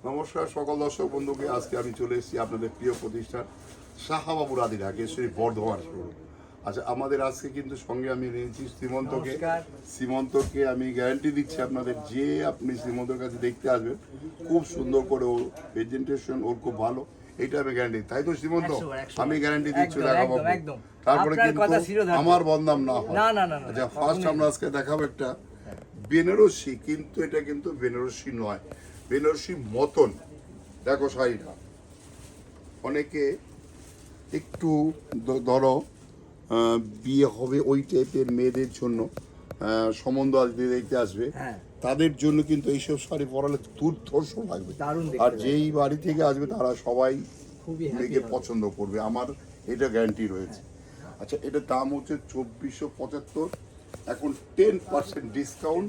নমস্কার সকল দর্শক বন্ধুকে। আজকে আমি চলে এসেছি আপনাদের প্রিয় প্রতিষ্ঠান শাহাবাবুর আদিরা কেশরী বর্ধমান শোরুম। আচ্ছা, আমাদের আজকে কিন্তু সঙ্গে আমি নিয়েছি শ্রীমন্তকে। শ্রীমন্তকে আমি গ্যারান্টি দিচ্ছি আপনাদের, যে আপনি শ্রীমন্তর কাছে দেখতে আসবেন খুব সুন্দর করে ওর প্রেজেন্টেশন ওর খুব ভালো, এটা আমি গ্যারান্টি। তাই তো শ্রীমন্ত? আমি গ্যারান্টি দিচ্ছি দেখাবো, তারপরে কিন্তু আমার বদনাম না হয়। আচ্ছা, ফার্স্ট আমরা আজকে দেখাবো একটা বেনারসি, কিন্তু এটা কিন্তু বেনারসি নয়, বেনারসি মতন। দেখো শাড়িটা, অনেকে একটু ধরো বিয়ে হবে ওই টাইপের মেয়েদের জন্য, সম্বন্ধ আসবে, দেখতে আসবে, তাদের জন্য কিন্তু এইসব শাড়ি পরালে দুর্ধর্ষ লাগবে। আর যেই বাড়ি থেকে আসবে তারা সবাই মেয়েকে পছন্দ করবে, আমার এটা গ্যারান্টি রয়েছে। আচ্ছা, এটার দাম হচ্ছে 2475। এখন 10% ডিসকাউন্ট,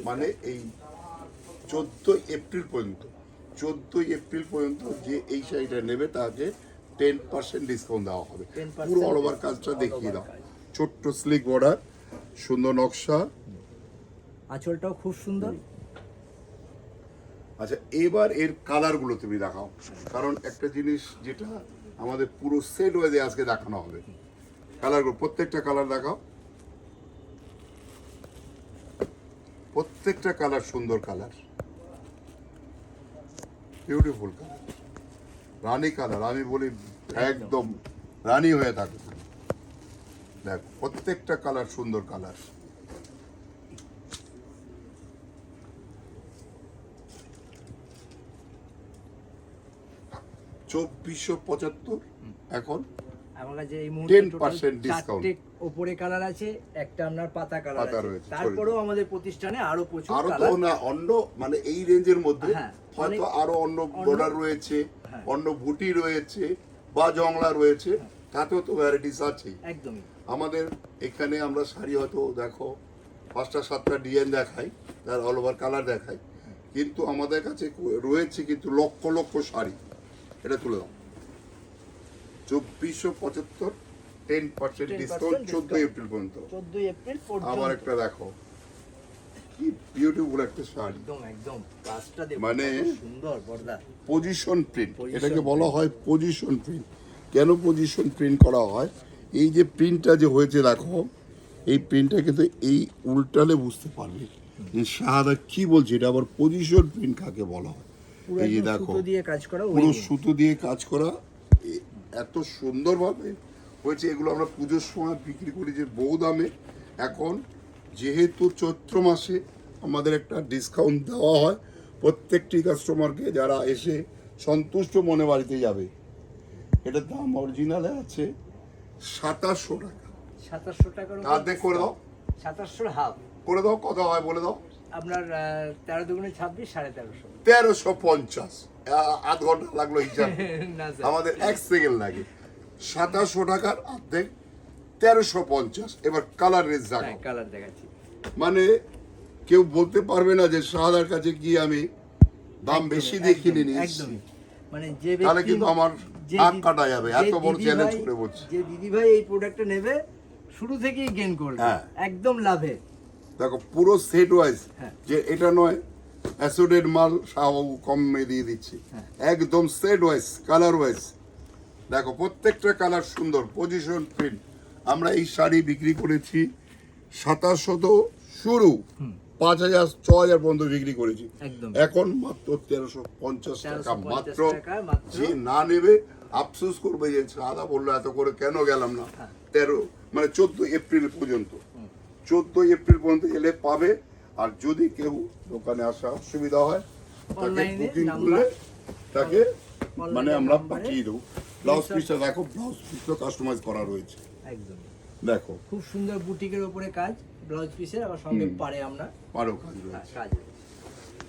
মানে এই 14 এপ্রিল পর্যন্ত, 14 এপ্রিল পর্যন্ত যে এই শাড়িটা নেবে তাকে 10% ডিসকাউন্ট দেওয়া হবে। পুরো অল ওভার কাজটা দেখিয়ে দাও, ছোট্ট স্লিক বর্ডার, সুন্দর নকশা, আঁচলটাও খুব সুন্দর। আচ্ছা, এবার এর কালারগুলো তুমি দেখাও, কারণ একটা জিনিস যেটা আমাদের পুরো সেট ওয়েজে আজকে দেখানো হবে। কালারগুলো প্রত্যেকটা কালার দেখাও, প্রত্যেকটা কালার সুন্দর কালার, বিউটিফুল কালার, রানী কালার। আমি বলি একদম রানী হয়ে থাকে। দেখ, প্রত্যেকটা কালার সুন্দর কালার। $2475 এখন আমার কাছে এই মুহূর্তে 10% ডিসকাউন্ট। উপরে কালার আছে, একটা আপনার পাতা কালার আছে। তারপরেও আমাদের প্রতিষ্ঠানে আরো প্রচুর আরো কালার, তো না অন্য, মানে এই রেঞ্জের মধ্যে হয়তো আরো অন্য বর্ডার রয়েছে, অন্য বুটি রয়েছে বা জংলা রয়েছে, তাতেও তো ভ্যারাইটিস আছে। একদমই আমাদের এখানে আমরা শাড়ি হয়তো দেখো 5টা 7টা ডিজাইন দেখাই, তার অল ওভার কালার দেখাই, কিন্তু আমাদের কাছে রয়েছে কিন্তু লক্ষ লক্ষ শাড়ি। এটা তুলে দাও, 2475, 10% ডিসকাউন্ট 14 এপ্রিল পর্যন্ত। 14 এপ্রিল পর্যন্ত। আবার একটা দেখো, কি বিউটিফুল একটা শাড়ি, একদম একদম কাজটা দেখো, মানে সুন্দর বর্দা, পজিশন প্রিন্ট। এটাকে বলা হয় পজিশন প্রিন্ট। কেন পজিশন প্রিন্ট করা হয়? এই যে প্রিন্টটা যে হয়েছে দেখো, এই প্রিন্টটা কিন্তু এই উল্টালে বুঝতে পারবে শাহাদা কি বলছে। এটা আবার পজিশন প্রিন্ট কাকে বলা হয়? এই যে দেখো, সুতো দিয়ে কাজ করা, পুরো সুতো দিয়ে কাজ করা, এত সুন্দরভাবে হয়েছে। এগুলো আমরা পুজোর সময় বিক্রি করি যে বহু দামে। এখন যেহেতু চৈত্র মাসে আমাদের একটা ডিসকাউন্ট দেওয়া হয় প্রত্যেকটি কাস্টমারকে, যারা এসে সন্তুষ্ট মনে বাড়িতে যাবে। এটার দাম অরিজিনালে আছে 2700 টাকা। 2700 টাকার তাতে করে দাও, 2700 হাফ করে দাও, কত হয় বলে দাও। আপনার 13 দুগুণে 26, 1350। 1350, আধ ঘন্টা লাগলো হিসাব, না স্যার, আমাদের 1 সেকেন্ড লাগে। 2700 টাকার অর্ধেক 1350। এবার কালার রেঞ্জ দেখাও। কালার দেখাচ্ছি, মানে কেউ বলতে পারবে না যে শাহাদার কাছে কি আমি দাম বেশি দেখিনি নিয়েছি, একদমই। মানে যে তাহলে ব্যক্তি, কিন্তু আমার হাত কাটা যাবে, এত বড় চ্যালেঞ্জ করে বলছি। যে দিদি ভাই এই প্রোডাক্টটা নেবে শুরু থেকেই গেইন করবে, একদম লাভে। দেখো পুরো সেট ওয়াইজ, যে এটা নয় অ্যাসোডেড মাল শাহবাবু কমে দিয়ে দিচ্ছি, একদম সেট ওয়াইজ, কালার ওয়াইজ। দেখো প্রত্যেকটা কালার সুন্দর, পজিশন প্রিন্ট। আমরা এই শাড়ি বিক্রি করেছি 2700 শুরু, 5000 6000 পর্যন্ত বিক্রি করেছি। এখন মাত্র 1350 টাকা মাত্র। যে না নেবে আফসোস করবে যে সাদা বললো এত করে কেন গেলাম না। 14 এপ্রিল পর্যন্ত, 14 এপ্রিল পর্যন্ত এলে পাবে। আর যদি কেউ দোকানে আসা অসুবিধা হয়, তাকে বুকিং করলে তাকে মানে আমরা পাঠিয়ে দেবো। ব্লাউজ পিসটা দেখো, ব্লাউজ পিসটা কাস্টমাইজ করা রয়েছে, একদম দেখো খুব সুন্দর বুটিকের উপরে কাজ, ব্লাউজ পিসের আবার সঙ্গে পারে আমরা পারো কাজ রয়েছে।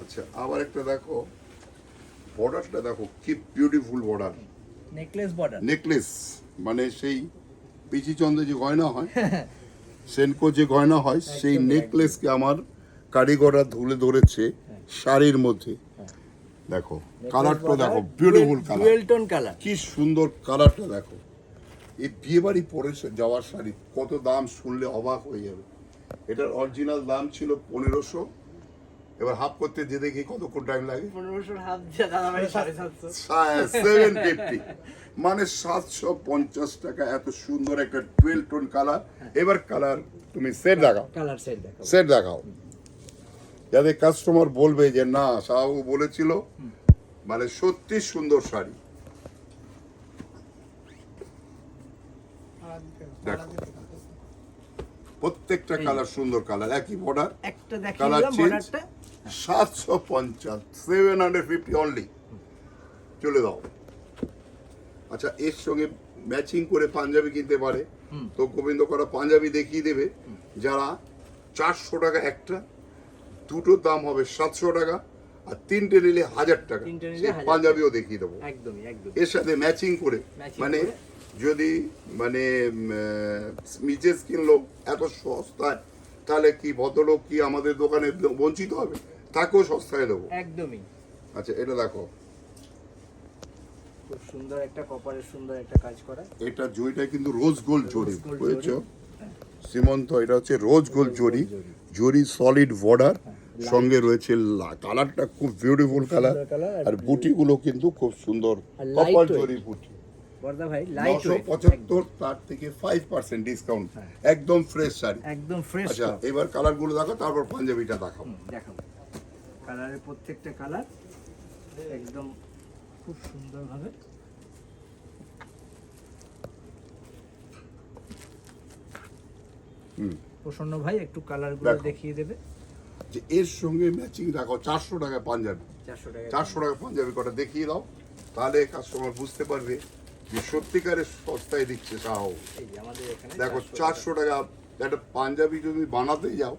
আচ্ছা, আবার একটা দেখো, বর্ডারটা দেখো কি beautiful border, necklace border, necklace, মানে সেই পিচি চন্দ্রে যে গয়না হয়, সেনকো যে গয়না হয়, সেই নেকলেসকে আমার কারিগররা ধুলে ধরেছে শাড়ির মধ্যে। দেখো কালারটা দেখো, beautiful colour, dual tone colour, কি সুন্দর কালারটা দেখো। এই বিয়ে বাড়ি পরে যাওয়ার শাড়ি কত দাম শুনলে অবাক হয়ে যাবে। এটার অরিজিনাল দাম ছিল 1500, এবার হাফ করতে যে দেখি কতক্ষণ টাইম লাগে 1500 হাফ দিয়ে দাদা ভাই 750 750, মানে 750 টাকা। এত সুন্দর একটা 12 টোন কালার। এবার কালার তুমি সেট দেখাও, কালার সেট দেখো। সেট দেখাও, যাতে কাস্টমার বলবে যে না শাহু বলেছিল, মানে সত্যি সুন্দর শাড়ি। দেখো প্রত্যেকটা কালার সুন্দর কালার, একই বর্ডার, একটা দেখিয়ে কালার দিলাম চেঞ্জ। বর্ডারটা। 750, 750 অনলি, চলে দাও। আচ্ছা, এর সঙ্গে ম্যাচিং করে পাঞ্জাবি কিনতে পারে, তো গোবিন্দ করা পাঞ্জাবি দেখিয়ে দেবে। যারা 400 টাকা একটা, দুটোর দাম হবে 700 টাকা, আর তিনটে নিলে 1000 টাকা, তিনটে নিলে সেই 1000 পাঞ্জাবিও দেখিয়ে দেবো একদমই একদম। এর সাথে ম্যাচিং করে। Matching মানে করে। যদি মানে মিচেস কিনলো এত সস্তায়, তাহলে কি ভদ্রলোক কি আমাদের দোকানে বঞ্চিত হবে? তাকেও সস্তায় দেবো। একদমই। আচ্ছা, এটা দেখো, খুব সুন্দর একটা কপারের সুন্দর একটা কাজ করা। এটা জরিটা কিন্তু রোজ গোল্ড জরি, Rose gold বুঝেছো জরি। সীমন্ত? এটা হচ্ছে রোজ গোল্ড জরি, জরি সলিড বর্ডার, সঙ্গে রয়েছে কালারটা খুব বিউটিফুল কালার, সুন্দর colour, আর বুটিগুলো কিন্তু খুব সুন্দর আর কপার lightweight। জরি বুটি। বর্দা ভাই লাইট ওয়েট, 975, তার থেকে 5% ডিসকাউন্ট, একদম ফ্রেশ শাড়ি। একদম ফ্রেশ। আচ্ছা, এবার কালারগুলো দেখো, তারপর পাঞ্জাবিটা দেখাও। দেখো কালারের প্রত্যেকটা কালার একদম খুব সুন্দর ভাবে। প্রসন্ন ভাই একটু কালারগুলো দেখো। দেখিয়ে দেবে। যে এর সঙ্গে ম্যাচিং দেখো, 400 টাকা পাঞ্জাবি, 400 টাকা। 400 টাকা পাঞ্জাবি কটা দেখিয়ে দাও, তাহলে কাস্টমার বুঝতে পারবে যে সত্যিকারের সস্তায় দিচ্ছে শাহু। এই যে আমাদের এখানে দেখো 400 টাকা একটা পাঞ্জাবি যদি বানাতে যাও,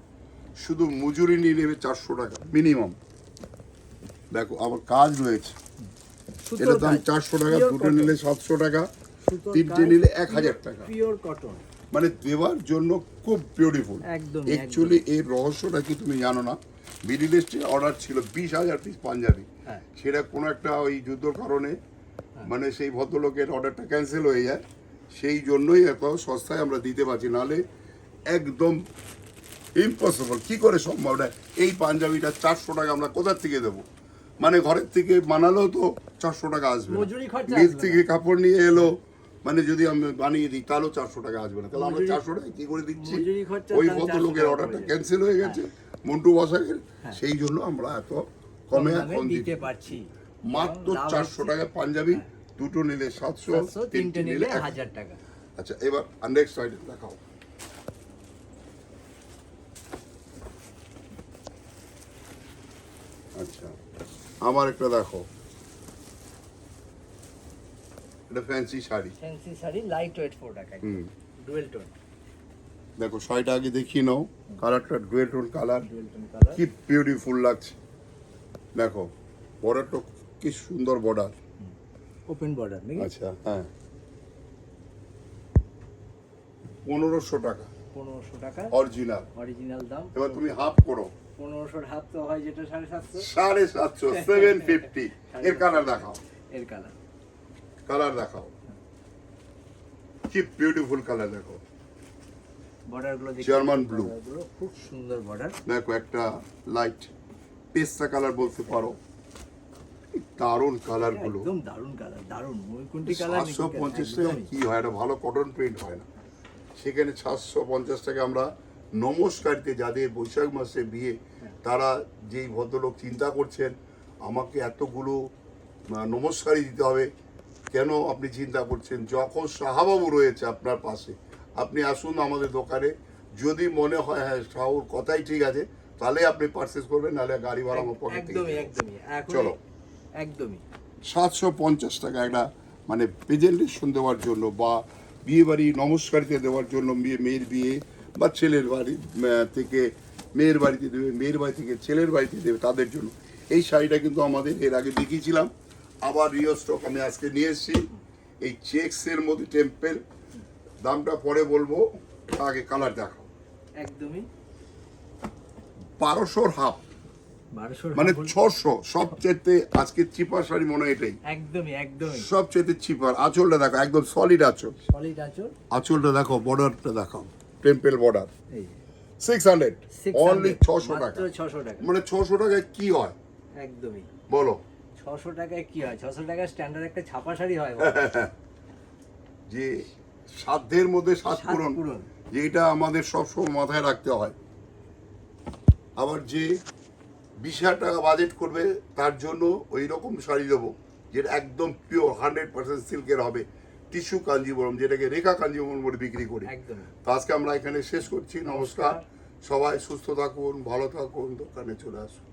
শুধু মজুরি নিয়ে নেবে 400 টাকা মিনিমাম। দেখো আবার কাজ রয়েছে, এটার দাম 400 টাকা, দুটো নিলে 700 টাকা, তিনটে নিলে 1000 টাকা। পিওর কটন, মানে দেওয়ার জন্য খুব বিউটিফুল। একদম। অ্যাকচুয়ালি এর রহস্যটা কি তুমি জানো না? মিডিল ইস্টে অর্ডার ছিল 20,000 পিস পাঞ্জাবি, হ্যাঁ। সেটা কোনো একটা ওই যুদ্ধর কারণে মানে সেই ভদ্রলোকের অর্ডারটা ক্যান্সেল হয়ে যায়, সেই জন্যই এত সস্তায় আমরা দিতে পারছি, নাহলে একদম ইম্পসিবল। কি করে সম্ভব? না এই পাঞ্জাবিটা 400 টাকা আমরা কোথা থেকে দেবো? মানে ঘরের থেকে বানালেও তো 400 টাকা আসবে না। মজুরি খরচা নিচ আসবে থেকে কাপড় নিয়ে এলো, মানে যদি আমি বানিয়ে দিই তাহলেও 400 টাকা আসবে না। তাহলে আমরা 400 টাকা কি করে দিচ্ছি? মজুরি খরচা ওই তাহলে 400 ভদ্রলোকের টাকা অর্ডারটা পড়ে যাবে। ক্যান্সেল হয়ে গেছে মন্টু বসাকের, সেই জন্য আমরা এত কমে দামে এখন দিতে দিতে পারছি। মাত্র লাভ 400 টাকা পাঞ্জাবি, দুটো নিলে 700, 700, তিনটে নিলে 1000 টাকা। আচ্ছা, এবার নেক্সট আইটেম দেখাও। আচ্ছা, আমার একটা দেখো, এটা fancy sari. Fancy sari light weight product, dual tone. দেখো শাড়িটা আগে দেখিয়ে নাও, কালারটা dual tone colour, dual tone colour, কি বিউটিফুল লাগছে। দেখো বর্ডারটা কি সুন্দর বর্ডার। ওপেন বর্ডার নাকি? আচ্ছা, হ্যাঁ, 1500 টাকা 1500 টাকা অরিজিনাল। অরিজিনাল দাম। এবার তুমি হাফ করো, 1500 হাফ তো হয় যেটা 750। 750, 750। এর কালার দেখাও, এর কালার, কালার দেখাও, কি বিউটিফুল কালার। দেখো বর্ডারগুলো দেখি, জার্মান ব্লু, বর্ডারগুলো খুব সুন্দর বর্ডার। দেখো একটা লাইট পেস্তা কালার বলতে পারো, দারুণ কালার গুলো। একদম দারুন কালার, দারুন ময়ূরকণ্ঠী কালার। 750 টাকা কি হয়? এটা ভালো কটন প্রিন্ট হয় না, সেখানে 750 টাকা আমরা নমস্কারিতে, যাদের বৈশাখ মাসে বিয়ে, তারা যেই ভদ্রলোক চিন্তা করছেন আমাকে এতগুলো নমস্কারই দিতে হবে, কেন আপনি চিন্তা করছেন? যখন শাহবাবু রয়েছে আপনার পাশে, আপনি আসুন আমাদের দোকানে, যদি মনে হয় হ্যাঁ শাহুর কথাই ঠিক আছে, তাহলে আপনি পারচেস করবেন, নাহলে গাড়ি ভাড়া আমার পকেট থেকে একদমই দেবো। একদমই এখন চলো। একদমই 750 টাকা একটা মানে প্রেজেন্টেশন দেওয়ার জন্য, বা বিয়ে বাড়ি নমস্কারিতে দেওয়ার জন্য, মেয়ের বিয়ে বা ছেলের বাড়ি থেকে মেয়ের বাড়িতে দেবে, মেয়ের বাড়ি থেকে ছেলের বাড়িতে দেবে, তাদের জন্য এই শাড়িটা কিন্তু আমাদের এর আগে দেখিয়েছিলাম, আবার রিও স্টক আমি আজকে নিয়ে এসেছি। এই চেক্সের মধ্যে টেম্পেল, দামটা পরে বলবো, আগে কালার দেখাও। একদমই 1200 হাফ, 1200 মানে 600, সবচেয়ে আজকে চিপার শাড়ি মনে হয় এটাই, একদমই একদমই সবচেয়ে চিপার। আঁচলটা দেখো, একদম সলিড আঁচল। সলিড আঁচল। আঁচলটা দেখো, বর্ডারটা দেখাও, টেম্পেল বর্ডার, এই 600 অনলি 600 টাকা। মাত্র 600 টাকা। মানে 600 টাকায় কি হয় একদমই বলো? 600 টাকায় কি হয়? 600 টাকায় স্ট্যান্ডার্ড একটা ছাপা শাড়ি হয়। যে সাধ্যের মধ্যে সাত সাত পূরণ, পূরণ। যে এটা আমাদের সবসময় মাথায় রাখতে হয়। আবার যে 20,000 টাকা বাজেট করবে তার জন্য ওই রকম শাড়ি দেবো যেটা একদম পিওর 100% সিল্কের হবে, টিস্যু কাঞ্জিবরম, যেটাকে রেখা কাঞ্জিবরম বলে বিক্রি করি। একদম। তো আজকে আমরা এখানে শেষ করছি। নমস্কার, সবাই সুস্থ থাকুন, ভালো থাকুন, দোকানে চলে আসুন।